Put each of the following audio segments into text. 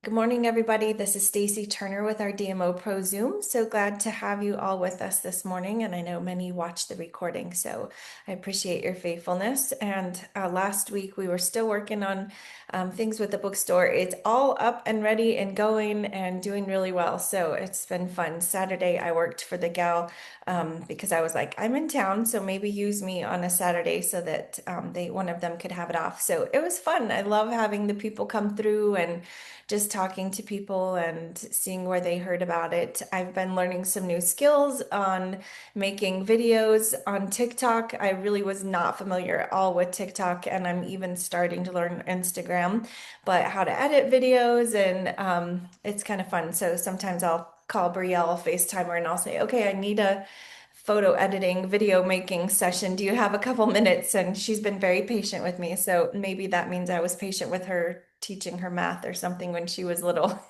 Good morning, everybody. This is Stacy Turner with our DMOpro Zoom. So glad to have you all with us this morning. And I know many watch the recording, so I appreciate your faithfulness. And last week we were still working on things with the bookstore. It's all up and ready and going and doing really well. So it's been fun. Saturday I worked for the gal because I was like, I'm in town, so maybe use me on a Saturday so that one of them could have it off. So it was fun. I love having the people come through and just talking to people and seeing where they heard about it. I've been learning some new skills on making videos on TikTok. I really was not familiar at all with TikTok, and I'm even starting to learn Instagram, but how to edit videos, and it's kind of fun. So sometimes I'll call Brielle, FaceTime her, and I'll say, okay, I need a photo editing, video making session. Do you have a couple minutes? And she's been very patient with me. So maybe that means I was patient with her teaching her math or something when she was little.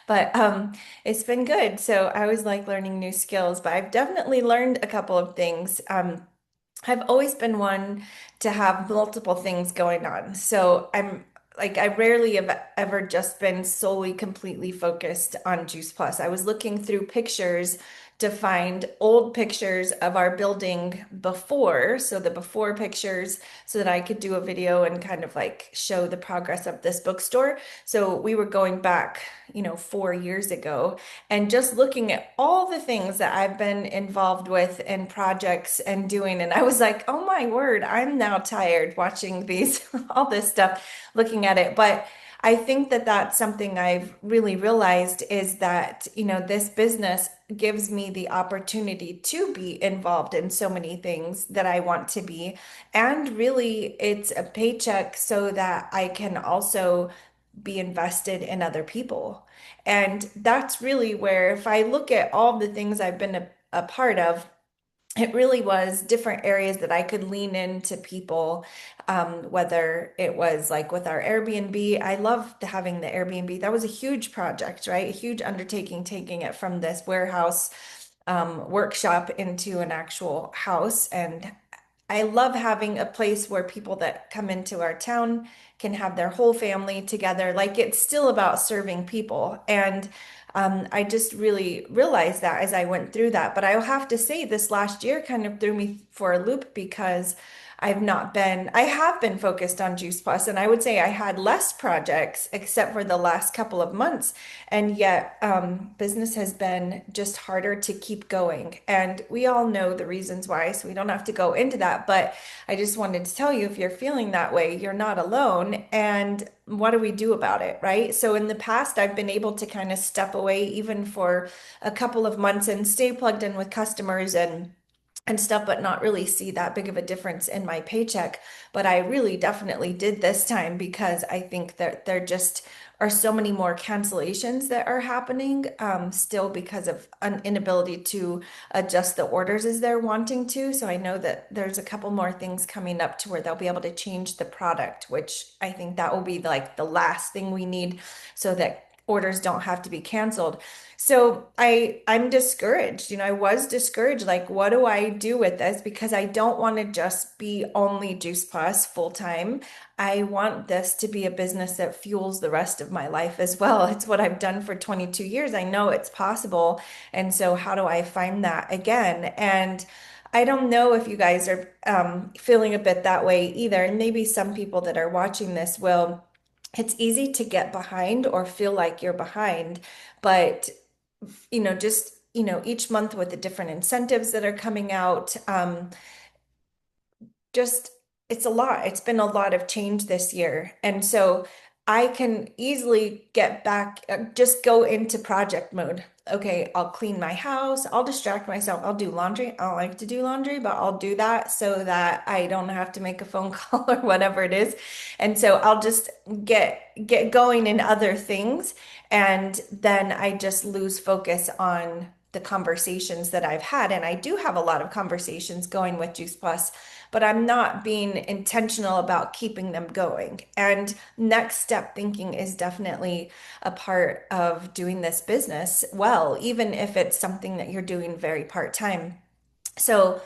But it's been good. So I always like learning new skills, but I've definitely learned a couple of things. I've always been one to have multiple things going on. So I rarely have ever just been solely completely focused on Juice Plus. I was looking through pictures to find old pictures of our building before, so the before pictures, so that I could do a video and kind of like show the progress of this bookstore. So we were going back, 4 years ago, and just looking at all the things that I've been involved with and projects and doing. And I was like, oh my word, I'm now tired watching these, all this stuff, looking at it. But I think that that's something I've really realized is that, this business gives me the opportunity to be involved in so many things that I want to be. And really, it's a paycheck so that I can also be invested in other people. And that's really where, if I look at all the things I've been a part of, it really was different areas that I could lean into people, whether it was like with our Airbnb. I loved having the Airbnb. That was a huge project, right? A huge undertaking, taking it from this warehouse workshop into an actual house. And I love having a place where people that come into our town can have their whole family together. Like it's still about serving people. And I just really realized that as I went through that. But I'll have to say, this last year kind of threw me for a loop because I have been focused on Juice Plus, and I would say I had less projects except for the last couple of months. And yet, business has been just harder to keep going. And we all know the reasons why, so we don't have to go into that. But I just wanted to tell you, if you're feeling that way, you're not alone. And what do we do about it, right? So in the past, I've been able to kind of step away even for a couple of months and stay plugged in with customers and stuff, but not really see that big of a difference in my paycheck. But I really definitely did this time because I think that there just are so many more cancellations that are happening still because of an inability to adjust the orders as they're wanting to. So I know that there's a couple more things coming up to where they'll be able to change the product, which I think that will be like the last thing we need so that orders don't have to be canceled. So I'm discouraged. I was discouraged. Like, what do I do with this? Because I don't want to just be only Juice Plus full time. I want this to be a business that fuels the rest of my life as well. It's what I've done for 22 years. I know it's possible. And so how do I find that again? And I don't know if you guys are feeling a bit that way either. And maybe some people that are watching this will. It's easy to get behind or feel like you're behind, but just, each month with the different incentives that are coming out, just it's a lot. It's been a lot of change this year. And so I can easily get back, just go into project mode. Okay, I'll clean my house. I'll distract myself. I'll do laundry. I don't like to do laundry, but I'll do that so that I don't have to make a phone call or whatever it is. And so I'll just get going in other things. And then I just lose focus on the conversations that I've had. And I do have a lot of conversations going with Juice Plus, but I'm not being intentional about keeping them going. And next step thinking is definitely a part of doing this business well, even if it's something that you're doing very part-time. So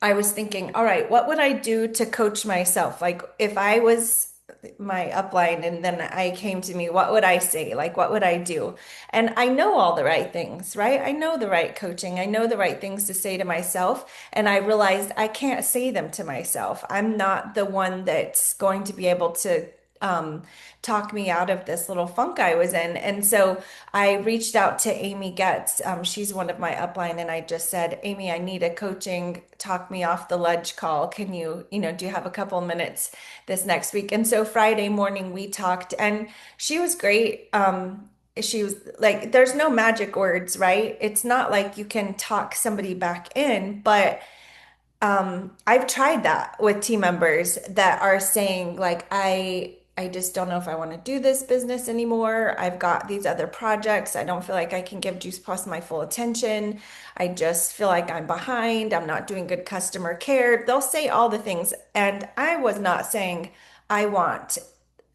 I was thinking, all right, what would I do to coach myself? Like if I was my upline, and then I came to me, what would I say? Like, what would I do? And I know all the right things, right? I know the right coaching. I know the right things to say to myself. And I realized I can't say them to myself. I'm not the one that's going to be able to um, talk me out of this little funk I was in. And so I reached out to Amy Getz. She's one of my upline, and I just said, Amy, I need a coaching, talk me off the ledge call. Can you, do you have a couple minutes this next week? And so Friday morning we talked, and she was great. She was like, there's no magic words, right? It's not like you can talk somebody back in, but I've tried that with team members that are saying like, I just don't know if I want to do this business anymore. I've got these other projects. I don't feel like I can give Juice Plus my full attention. I just feel like I'm behind. I'm not doing good customer care. They'll say all the things. And I was not saying I want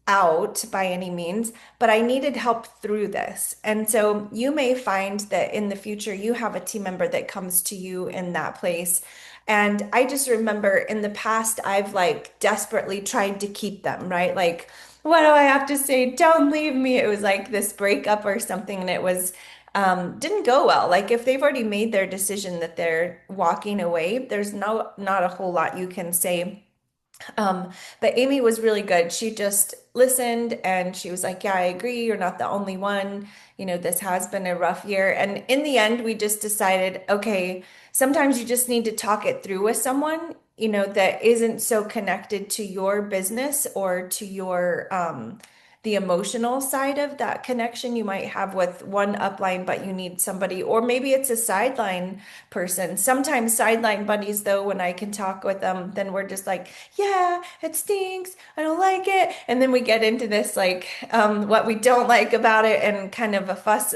out by any means, but I needed help through this. And so you may find that in the future you have a team member that comes to you in that place. And I just remember in the past, I've like desperately tried to keep them, right? Like, what do I have to say? Don't leave me. It was like this breakup or something, and it was didn't go well. Like if they've already made their decision that they're walking away, there's not a whole lot you can say. But Amy was really good. She just listened and she was like, yeah, I agree. You're not the only one. This has been a rough year. And in the end, we just decided, okay, sometimes you just need to talk it through with someone, that isn't so connected to your business or to the emotional side of that connection you might have with one upline, but you need somebody, or maybe it's a sideline person. Sometimes sideline buddies, though, when I can talk with them, then we're just like, yeah, it stinks. I don't like it. And then we get into this, like, what we don't like about it and kind of a fuss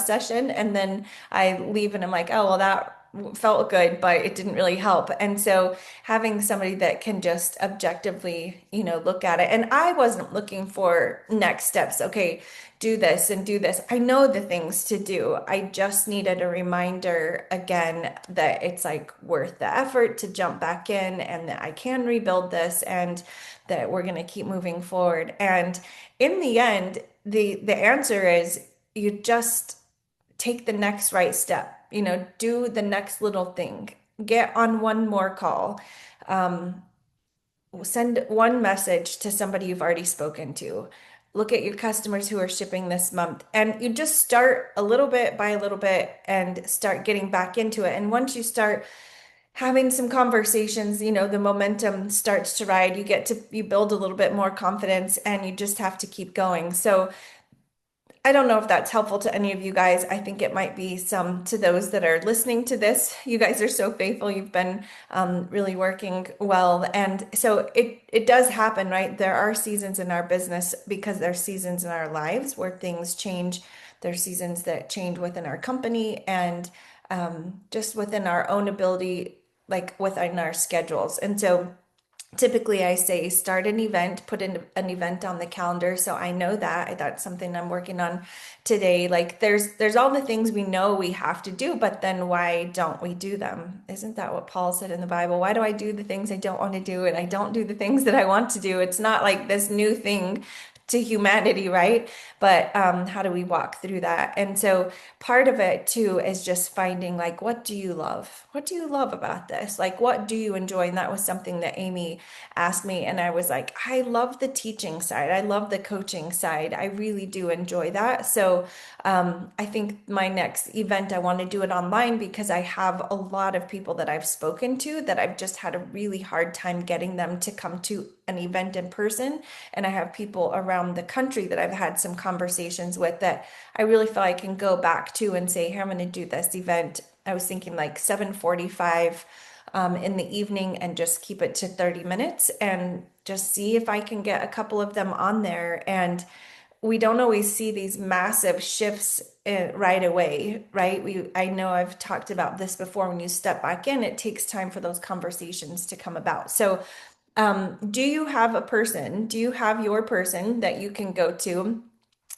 session. And then I leave and I'm like, oh, well, that felt good, but it didn't really help. And so having somebody that can just objectively, look at it. And I wasn't looking for next steps. Okay, do this and do this. I know the things to do. I just needed a reminder again that it's like worth the effort to jump back in and that I can rebuild this and that we're going to keep moving forward. And in the end, the answer is you just take the next right step, do the next little thing, get on one more call, um, send one message to somebody you've already spoken to, look at your customers who are shipping this month, and you just start a little bit by a little bit and start getting back into it. And once you start having some conversations, the momentum starts to ride. You build a little bit more confidence, and you just have to keep going. So I don't know if that's helpful to any of you guys. I think it might be some to those that are listening to this. You guys are so faithful. You've been really working well. And so it does happen, right? There are seasons in our business because there's seasons in our lives where things change. There's seasons that change within our company and just within our own ability, like within our schedules. And so typically I say start an event, put in an event on the calendar. So I know that that's something I'm working on today. Like there's all the things we know we have to do, but then why don't we do them? Isn't that what Paul said in the Bible? Why do I do the things I don't want to do and I don't do the things that I want to do? It's not like this new thing to humanity, right? But how do we walk through that? And so part of it too is just finding like, what do you love? What do you love about this? Like, what do you enjoy? And that was something that Amy asked me. And I was like, I love the teaching side. I love the coaching side. I really do enjoy that. So I think my next event, I want to do it online because I have a lot of people that I've spoken to that I've just had a really hard time getting them to come to an event in person. And I have people around the country that I've had some conversations with that I really feel I can go back to and say, here, I'm going to do this event. I was thinking like 7:45 in the evening and just keep it to 30 minutes and just see if I can get a couple of them on there. And we don't always see these massive shifts right away, right? I know I've talked about this before. When you step back in, it takes time for those conversations to come about. So do you have a person? Do you have your person that you can go to?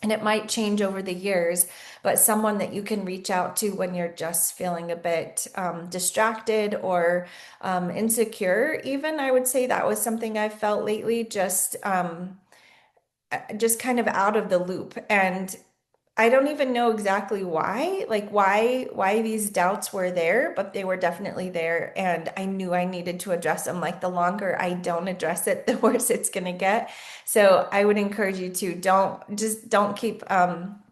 And it might change over the years, but someone that you can reach out to when you're just feeling a bit distracted or insecure. Even I would say that was something I felt lately. Just just kind of out of the loop. And I don't even know exactly why, like why these doubts were there, but they were definitely there, and I knew I needed to address them. Like the longer I don't address it, the worse it's gonna get. So I would encourage you to don't keep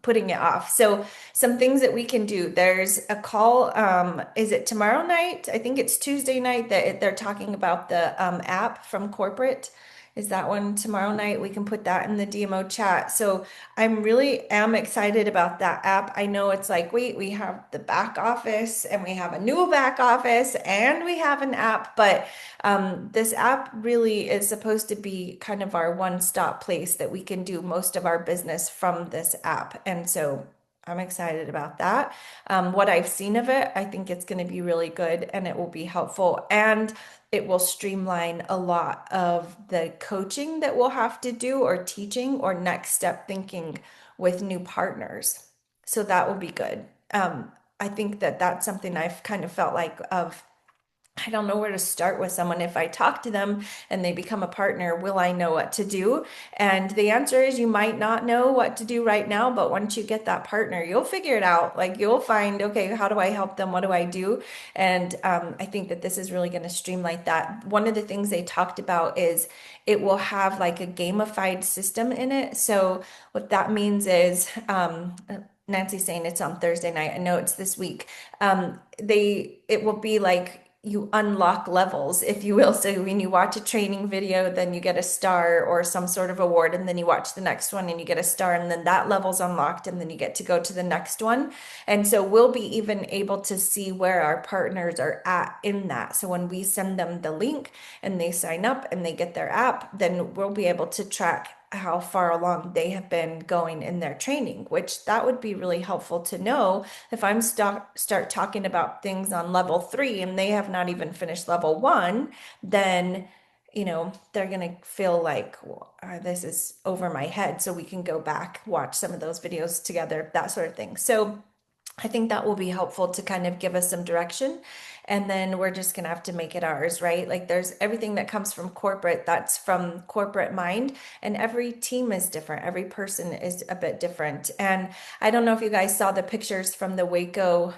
putting it off. So some things that we can do. There's a call. Is it tomorrow night? I think it's Tuesday night that they're talking about the app from corporate. Is that one tomorrow night? We can put that in the DMO chat. So I'm really am excited about that app. I know it's like, wait, we have the back office and we have a new back office and we have an app, but this app really is supposed to be kind of our one-stop place that we can do most of our business from this app. And so I'm excited about that. What I've seen of it, I think it's going to be really good and it will be helpful. And it will streamline a lot of the coaching that we'll have to do or teaching or next step thinking with new partners. So that will be good. I think that that's something I've kind of felt like of I don't know where to start with someone. If I talk to them and they become a partner, will I know what to do? And the answer is you might not know what to do right now, but once you get that partner, you'll figure it out. Like you'll find, okay, how do I help them? What do I do? And I think that this is really going to streamline that. One of the things they talked about is it will have like a gamified system in it. So what that means is, Nancy's saying it's on Thursday night. I know it's this week. It will be like you unlock levels, if you will. So when you watch a training video, then you get a star or some sort of award, and then you watch the next one and you get a star, and then that level's unlocked, and then you get to go to the next one. And so we'll be even able to see where our partners are at in that. So when we send them the link and they sign up and they get their app, then we'll be able to track how far along they have been going in their training, which that would be really helpful to know if I'm start talking about things on level 3 and they have not even finished level 1, then they're going to feel like well, this is over my head. So we can go back, watch some of those videos together, that sort of thing. So I think that will be helpful to kind of give us some direction. And then we're just going to have to make it ours, right? Like there's everything that comes from corporate, that's from corporate mind. And every team is different. Every person is a bit different. And I don't know if you guys saw the pictures from the Waco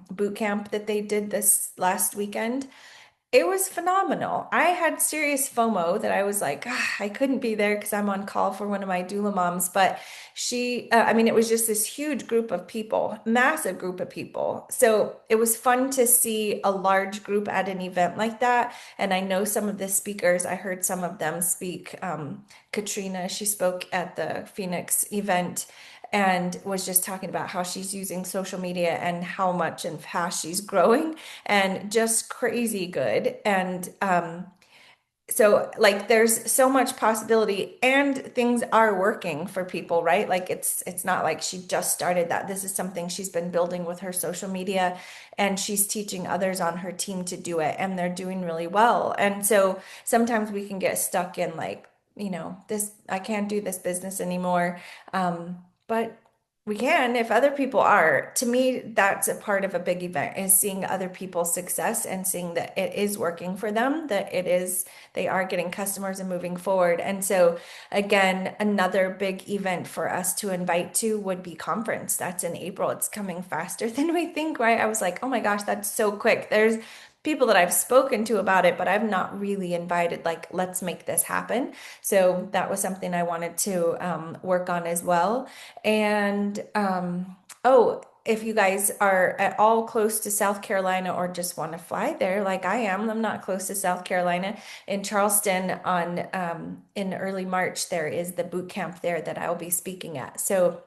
boot camp that they did this last weekend. It was phenomenal. I had serious FOMO that I was like, I couldn't be there because I'm on call for one of my doula moms. But I mean, it was just this huge group of people, massive group of people. So it was fun to see a large group at an event like that. And I know some of the speakers, I heard some of them speak. Katrina, she spoke at the Phoenix event and was just talking about how she's using social media and how much and fast she's growing and just crazy good. And so like there's so much possibility and things are working for people, right? Like it's not like she just started that. This is something she's been building with her social media, and she's teaching others on her team to do it, and they're doing really well. And so sometimes we can get stuck in like, this I can't do this business anymore. But we can if other people are. To me, that's a part of a big event is seeing other people's success and seeing that it is working for them, that they are getting customers and moving forward. And so again, another big event for us to invite to would be conference. That's in April. It's coming faster than we think, right? I was like, oh my gosh, that's so quick. There's people that I've spoken to about it, but I've not really invited, like, let's make this happen. So that was something I wanted to work on as well. And oh, if you guys are at all close to South Carolina or just want to fly there, like I am, I'm not close to South Carolina. In Charleston in early March, there is the boot camp there that I will be speaking at. So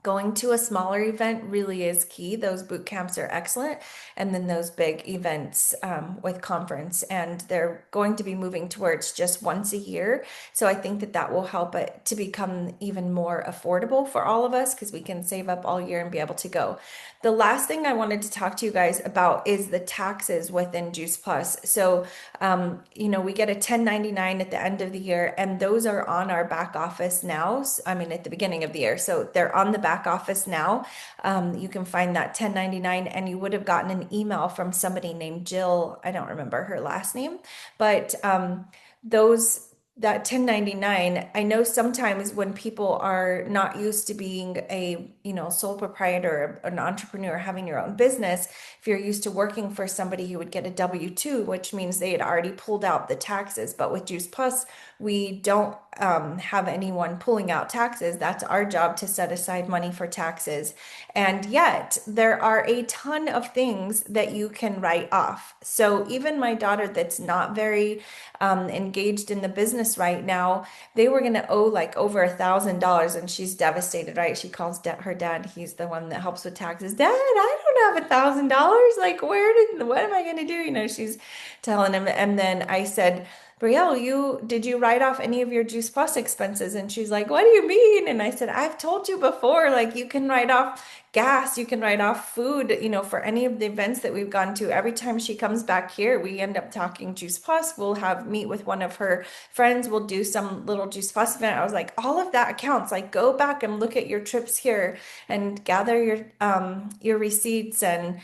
going to a smaller event really is key. Those boot camps are excellent. And then those big events with conference, and they're going to be moving towards just once a year. So I think that that will help it to become even more affordable for all of us because we can save up all year and be able to go. The last thing I wanted to talk to you guys about is the taxes within Juice Plus. So, we get a 1099 at the end of the year, and those are on our back office now. I mean, at the beginning of the year. So they're on the back office now. You can find that 1099, and you would have gotten an email from somebody named Jill. I don't remember her last name, but those that 1099, I know sometimes when people are not used to being a, sole proprietor, an entrepreneur, having your own business, if you're used to working for somebody, you would get a W-2, which means they had already pulled out the taxes. But with Juice Plus, we don't have anyone pulling out taxes. That's our job to set aside money for taxes. And yet, there are a ton of things that you can write off. So even my daughter, that's not very engaged in the business right now, they were going to owe like over $1,000, and she's devastated, right? She calls her dad. He's the one that helps with taxes. Dad, I don't have $1,000. Like, what am I going to do? She's telling him. And then I said, Brielle, did you write off any of your Juice Plus expenses? And she's like, what do you mean? And I said, I've told you before, like you can write off gas, you can write off food, for any of the events that we've gone to. Every time she comes back here, we end up talking Juice Plus. We'll have meet with one of her friends. We'll do some little Juice Plus event. I was like, all of that accounts. Like, go back and look at your trips here and gather your receipts. And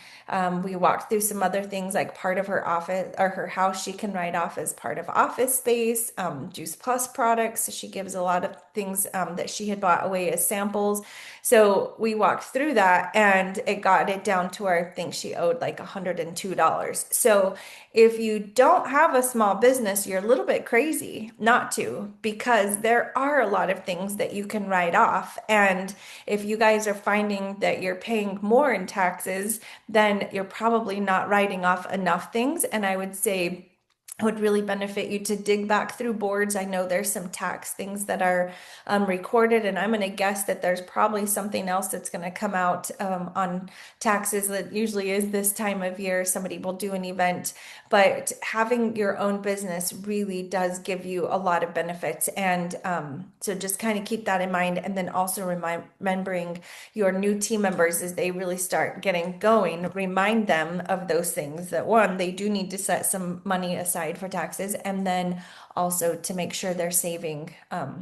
we walked through some other things, like part of her office or her house she can write off as part of office space, Juice Plus products. So she gives a lot of things that she had bought away as samples. So we walked through that and it got it down to where I think she owed like $102. So if you don't have a small business, you're a little bit crazy not to, because there are a lot of things that you can write off. And if you guys are finding that you're paying more in taxes, then you're probably not writing off enough things. And I would say, would really benefit you to dig back through boards. I know there's some tax things that are recorded, and I'm going to guess that there's probably something else that's going to come out on taxes that usually is this time of year. Somebody will do an event, but having your own business really does give you a lot of benefits. And so just kind of keep that in mind. And then also remembering your new team members as they really start getting going, remind them of those things, that one, they do need to set some money aside for taxes, and then also to make sure they're saving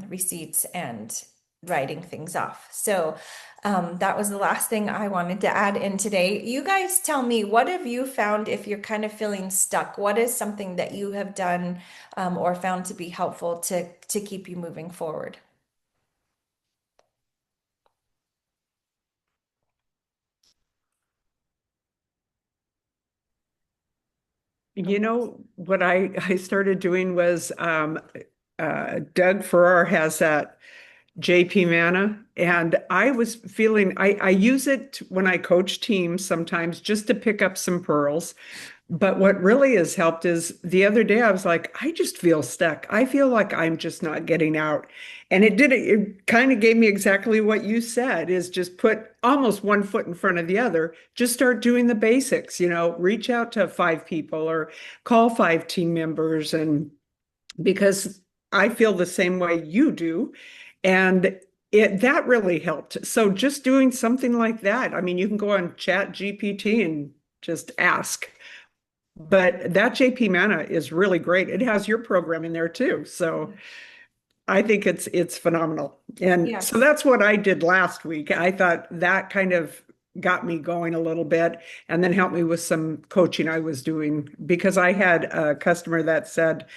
receipts and writing things off. So that was the last thing I wanted to add in today. You guys tell me, what have you found if you're kind of feeling stuck? What is something that you have done or found to be helpful to keep you moving forward? What I started doing was Doug Farrar has that JP Mana, and I was feeling I use it when I coach teams sometimes just to pick up some pearls. But what really has helped is the other day I was like, I just feel stuck. I feel like I'm just not getting out. And it kind of gave me exactly what you said, is just put almost one foot in front of the other. Just start doing the basics, reach out to five people or call five team members. And because I feel the same way you do. And that really helped. So just doing something like that. I mean, you can go on Chat GPT and just ask. But that JP Mana is really great. It has your program in there too. So I think it's phenomenal. And so Yes. that's what I did last week. I thought that kind of got me going a little bit and then helped me with some coaching I was doing, because I had a customer that said,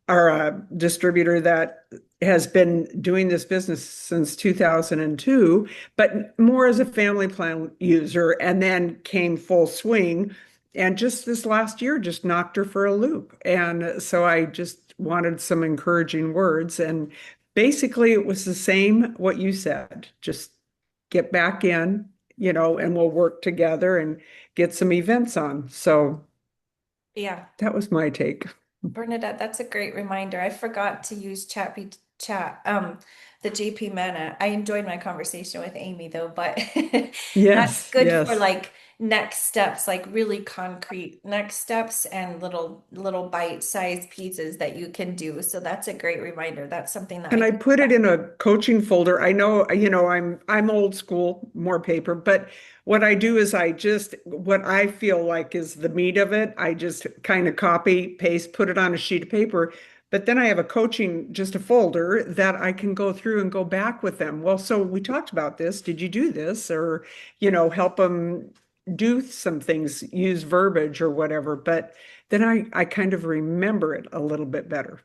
or a distributor that has been doing this business since 2002, but more as a family plan user, and then came full swing. And just this last year just knocked her for a loop. And so I just wanted some encouraging words. And basically, it was the same what you said. Just get back in, and we'll work together and get some events on. So Yeah. that was my take. Bernadette, that's a great reminder. I forgot to use the JP Mana. I enjoyed my conversation with Amy though, but that's Yes, good for yes. like next steps, like really concrete next steps and little bite-sized pieces that you can do. So that's a great reminder. That's something that I And I can put it back. in a coaching folder. I know, I'm old school, more paper, but what I do is what I feel like is the meat of it, I just kind of copy, paste, put it on a sheet of paper. But then I have just a folder that I can go through and go back with them. Well, so we talked about this. Did you do this? Or, help them do some things, use verbiage or whatever. But then I kind of remember it a little bit better.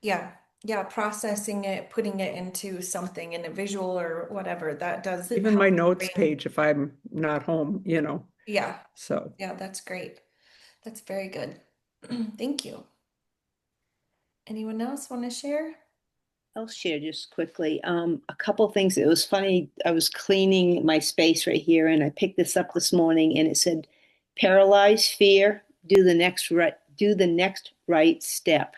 Yeah. Yeah, processing it, putting it into something in a visual or whatever, that does Even help my the notes brain. page if I'm not home, Yeah, So yeah, that's great. That's very good. Thank you. Anyone else want to share? I'll share just quickly. A couple things. It was funny. I was cleaning my space right here, and I picked this up this morning, and it said, "Paralyze fear. Do the next right step."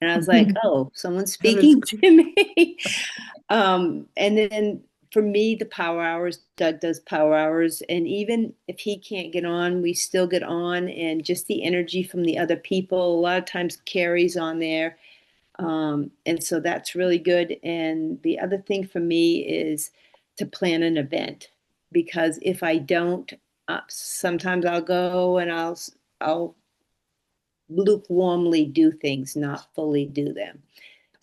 And I was like, "Oh, someone's that is speaking to me." And then for me, the power hours. Doug does power hours, and even if he can't get on, we still get on, and just the energy from the other people. A lot of times carries on there, and so that's really good. And the other thing for me is to plan an event, because if I don't, sometimes I'll go and I'll lukewarmly do things, not fully do them.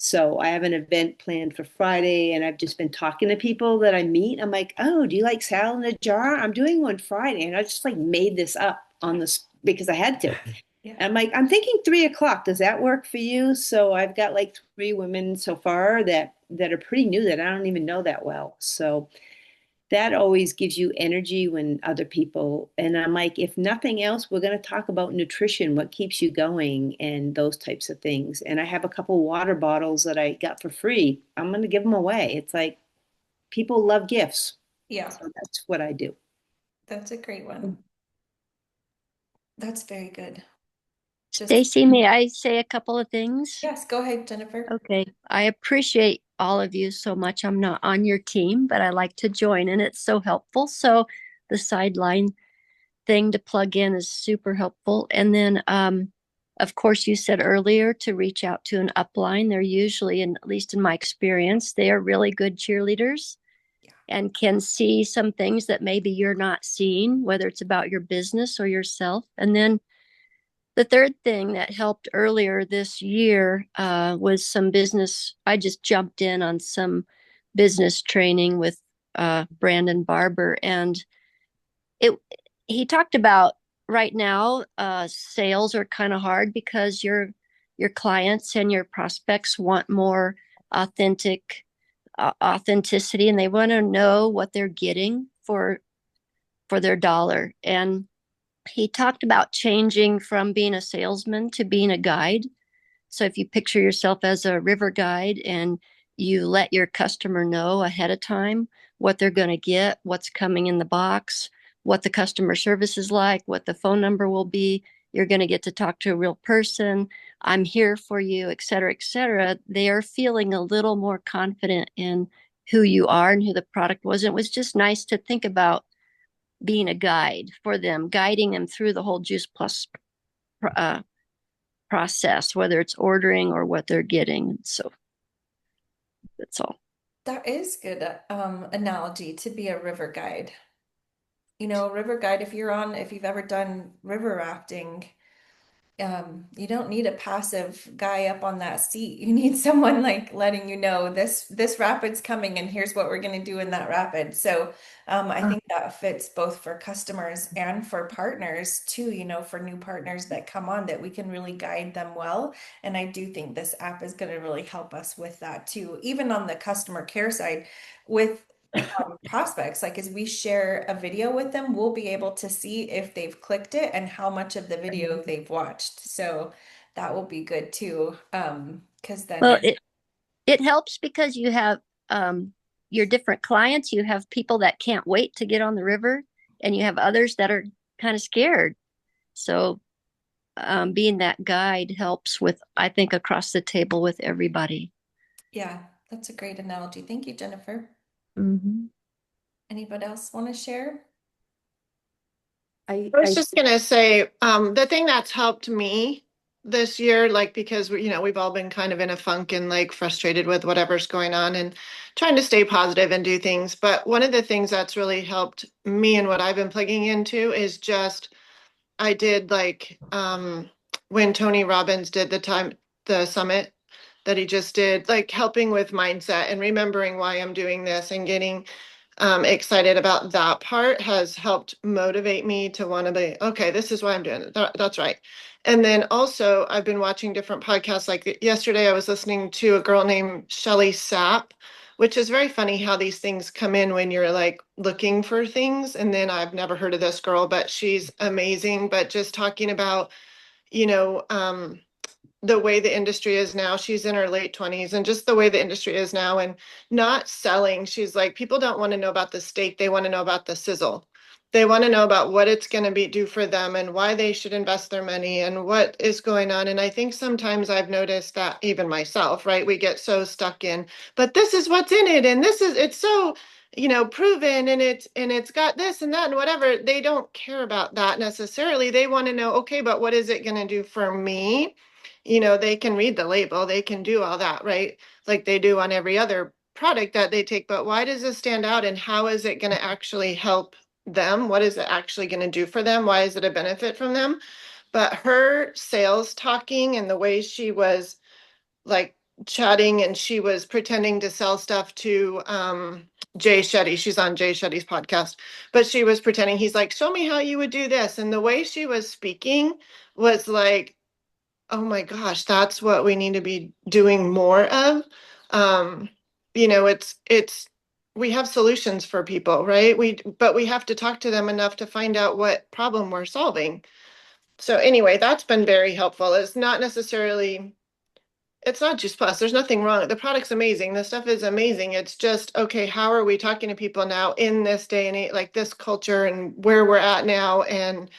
So I have an event planned for Friday, and I've just been talking to people that I meet. I'm like, "Oh, do you like salad in a jar? I'm doing one Friday," and I just like made this up on this because I had to. Yeah. I'm like, I'm thinking 3 o'clock. Does that work for you? So I've got like three women so far that are pretty new that I don't even know that well. So that always gives you energy when other people, and I'm like, if nothing else, we're going to talk about nutrition, what keeps you going, and those types of things. And I have a couple water bottles that I got for free. I'm going to give them away. It's like people love gifts. Yeah, So that's what I do. that's a great one. That's very good. Just, Stacy, may I say a couple of things? yes, go ahead, Jennifer. Okay. I appreciate all of you so much. I'm not on your team, but I like to join and it's so helpful. So the sideline thing to plug in is super helpful. And then of course you said earlier to reach out to an upline. They're usually, at least in my experience, they are really good cheerleaders Yeah. and can see some things that maybe you're not seeing, whether it's about your business or yourself. And then the third thing that helped earlier this year was some business. I just jumped in on some business training with Brandon Barber, and it. He talked about right now sales are kind of hard because your clients and your prospects want more authenticity, and they want to know what they're getting for their dollar. And he talked about changing from being a salesman to being a guide. So if you picture yourself as a river guide and you let your customer know ahead of time what they're going to get, what's coming in the box, what the customer service is like, what the phone number will be, you're going to get to talk to a real person. I'm here for you, et cetera, et cetera. They are feeling a little more confident in who you are and who the product was. And it was just nice to think about being a guide for them, guiding them through the whole Juice Plus uh, process, whether it's ordering or what they're getting. So that's all. That is good analogy to be a river guide. A river guide, if you've ever done river rafting, you don't need a passive guy up on that seat. You need someone like letting you know this rapid's coming and here's what we're going to do in that rapid. So I think that fits both for customers and for partners too, for new partners that come on, that we can really guide them well. And I do think this app is going to really help us with that too, even on the customer care side with prospects. Like as we share a video with them, we'll be able to see if they've clicked it and how much of the video they've watched. So that will be good too. Because then Well, it helps because you have your different clients. You have people that can't wait to get on the river, and you have others that are kind of scared. So being that guide helps with, I think, across the table with everybody. yeah, that's a great analogy. Thank you, Jennifer. Mm-hmm. Anybody else want to share? I, I was I just gonna say, the thing that's helped me this year, like because we've all been kind of in a funk and like frustrated with whatever's going on and trying to stay positive and do things. But one of the things that's really helped me and what I've been plugging into is just I did like when Tony Robbins did the summit that he just did, like helping with mindset and remembering why I'm doing this and getting excited about that part has helped motivate me to want to be, okay, this is why I'm doing it. That's right. And then also, I've been watching different podcasts. Like yesterday, I was listening to a girl named Shelly Sapp, which is very funny how these things come in when you're like looking for things. And then I've never heard of this girl, but she's amazing. But just talking about, you know, the way the industry is now. She's in her late 20s, and just the way the industry is now and not selling. She's like, people don't want to know about the steak. They want to know about the sizzle. They want to know about what it's going to be do for them and why they should invest their money and what is going on. And I think sometimes I've noticed that even myself, right? We get so stuck in, but this is what's in it. And this is, it's so, proven, and it's got this and that and whatever. They don't care about that necessarily. They want to know, okay, but what is it going to do for me? They can read the label, they can do all that, right? Like they do on every other product that they take. But why does this stand out, and how is it going to actually help them? What is it actually going to do for them? Why is it a benefit from them? But her sales talking and the way she was like chatting, and she was pretending to sell stuff to Jay Shetty. She's on Jay Shetty's podcast, but she was pretending, he's like, show me how you would do this. And the way she was speaking was like, oh my gosh, that's what we need to be doing more of. Um, it's we have solutions for people, right? But we have to talk to them enough to find out what problem we're solving. So anyway, that's been very helpful. It's not just plus. There's nothing wrong. The product's amazing. The stuff is amazing. It's just, okay, how are we talking to people now in this day and age, like this culture and where we're at now? And,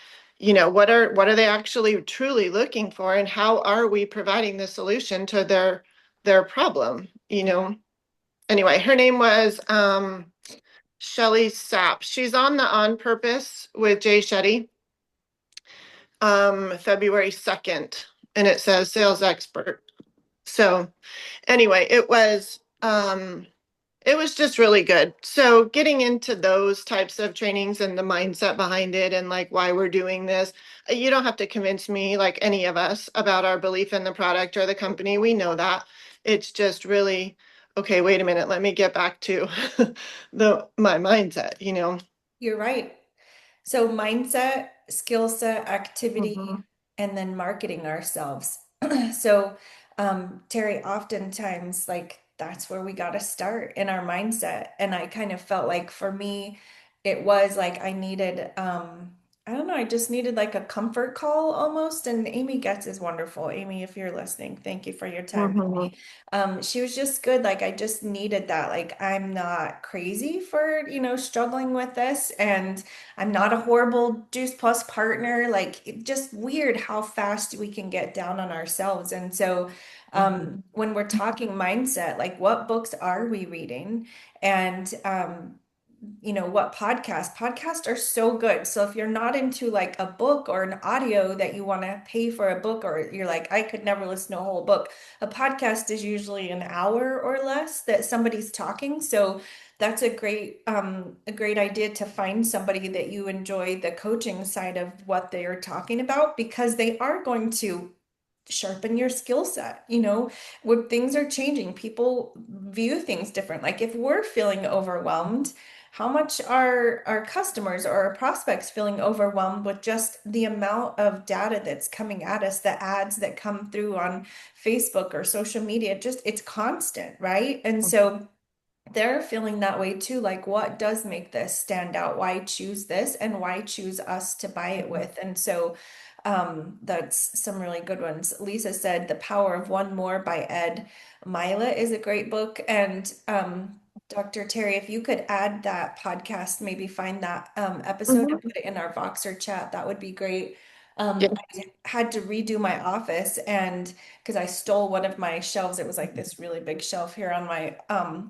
what are they actually truly looking for? And how are we providing the solution to their problem? Anyway, her name was Shelly Sapp. She's on the On Purpose with Jay Shetty, February 2nd, and it says sales expert. So anyway, it was just really good. So getting into those types of trainings and the mindset behind it and like why we're doing this, you don't have to convince me, like any of us, about our belief in the product or the company. We know that. It's just really, okay, wait a minute, let me get back to my mindset. You're right. So mindset, skill set, activity, Mhm. and then marketing ourselves. So, Terry, oftentimes, like that's where we got to start in our mindset. And I kind of felt like for me, it was like I needed, I don't know, I just needed like a comfort call almost. And Amy Getz is wonderful. Amy, if you're listening, thank you for your time with Mhm. me. She was just good. Like I just needed that. Like I'm not crazy for, struggling with this, and I'm not a horrible Juice Plus partner. Like just weird how fast we can get down on ourselves. And so when we're talking mindset, like what books are we reading? And what podcasts are so good. So if you're not into like a book or an audio that you want to pay for a book, or you're like, I could never listen to a whole book, a podcast is usually an hour or less that somebody's talking. So that's a great idea to find somebody that you enjoy the coaching side of what they are talking about, because they are going to sharpen your skill set. When things are changing, people view things different. Like if we're feeling overwhelmed, how much are our customers or our prospects feeling overwhelmed with just the amount of data that's coming at us, the ads that come through on Facebook or social media? Just it's constant, right? And so they're feeling that way too. Like, what does make this stand out? Why choose this, and why choose us to buy it with? And so that's some really good ones. Lisa said The Power of One More by Ed Mila is a great book. And Dr. Terry, if you could add that podcast, maybe find that episode Mhm. and put it in our Voxer chat, that would be great. Yeah. I had to redo my office, and because I stole one of my shelves. It was like this really big shelf here on my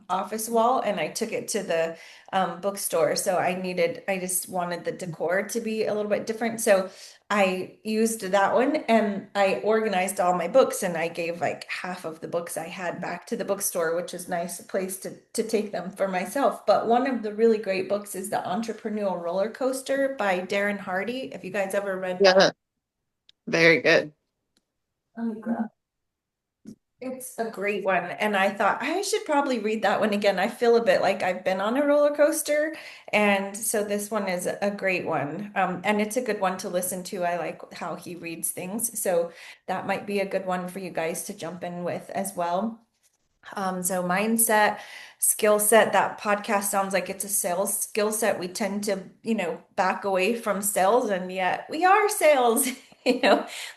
office wall, and I took it to the bookstore. So I just wanted the decor to be a little bit different. So I used that one, and I organized all my books, and I gave like half of the books I had back to the bookstore, which is nice, a place to take them for myself. But one of the really great books is The Entrepreneurial Roller Coaster by Darren Hardy. If you guys ever read that. Yeah, very good. Let me grab It's a great one. And I thought I should probably read that one again. I feel a bit like I've been on a roller coaster. And so this one is a great one. And it's a good one to listen to. I like how he reads things. So that might be a good one for you guys to jump in with as well. So mindset, skill set, that podcast sounds like it's a sales skill set. We tend to, back away from sales, and yet we are sales.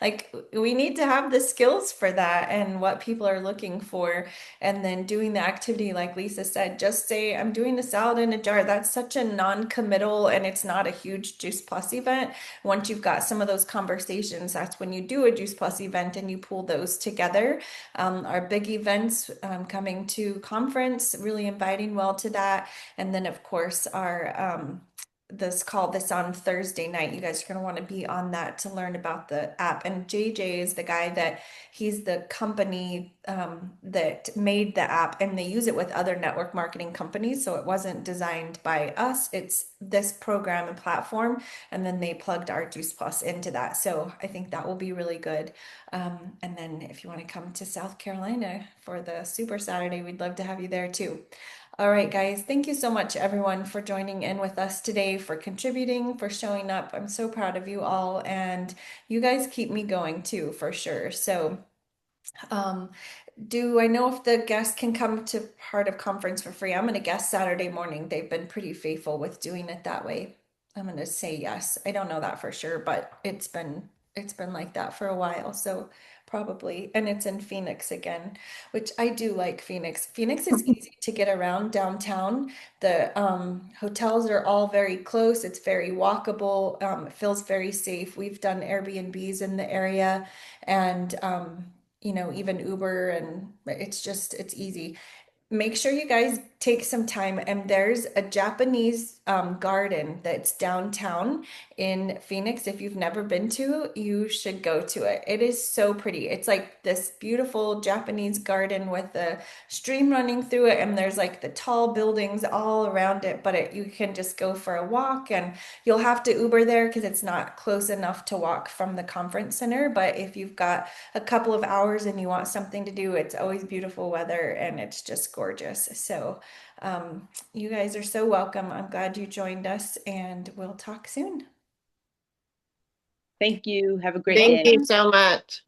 Like we need to have the skills for that and what people are looking for. And then doing the activity, like Lisa said, just say, I'm doing a salad in a jar. That's such a non-committal, and it's not a huge Juice Plus event. Once you've got some of those conversations, that's when you do a Juice Plus event and you pull those together. Our big events coming to conference, really inviting well to that. And then, of course, our this on Thursday night. You guys are going to want to be on that to learn about the app. And JJ is the guy he's the company that made the app, and they use it with other network marketing companies. So it wasn't designed by us. It's this program and platform. And then they plugged our Juice Plus into that. So I think that will be really good. And then if you want to come to South Carolina for the Super Saturday, we'd love to have you there too. All right, guys, thank you so much, everyone, for joining in with us today, for contributing, for showing up. I'm so proud of you all, and you guys keep me going too, for sure. So, um, do I know if the guests can come to part of conference for free? I'm going to guess Saturday morning. They've been pretty faithful with doing it that way. I'm going to say yes. I don't know that for sure, but it's been like that for a while, so probably. And it's in Phoenix again, which I do like Phoenix. Phoenix is easy to get around downtown. The hotels are all very close. It's very walkable. It feels very safe. We've done Airbnbs in the area, and even Uber, and it's easy. Make sure you guys take some time, and there's a Japanese garden that's downtown in Phoenix. If you've never been to, you should go to it. It is so pretty. It's like this beautiful Japanese garden with a stream running through it, and there's like the tall buildings all around it, but you can just go for a walk, and you'll have to Uber there because it's not close enough to walk from the conference center. But if you've got a couple of hours and you want something to do, it's always beautiful weather and it's just gorgeous. So, you guys are so welcome. I'm glad you joined us, and we'll talk soon. Thank you. Have a great Thank day. you so much.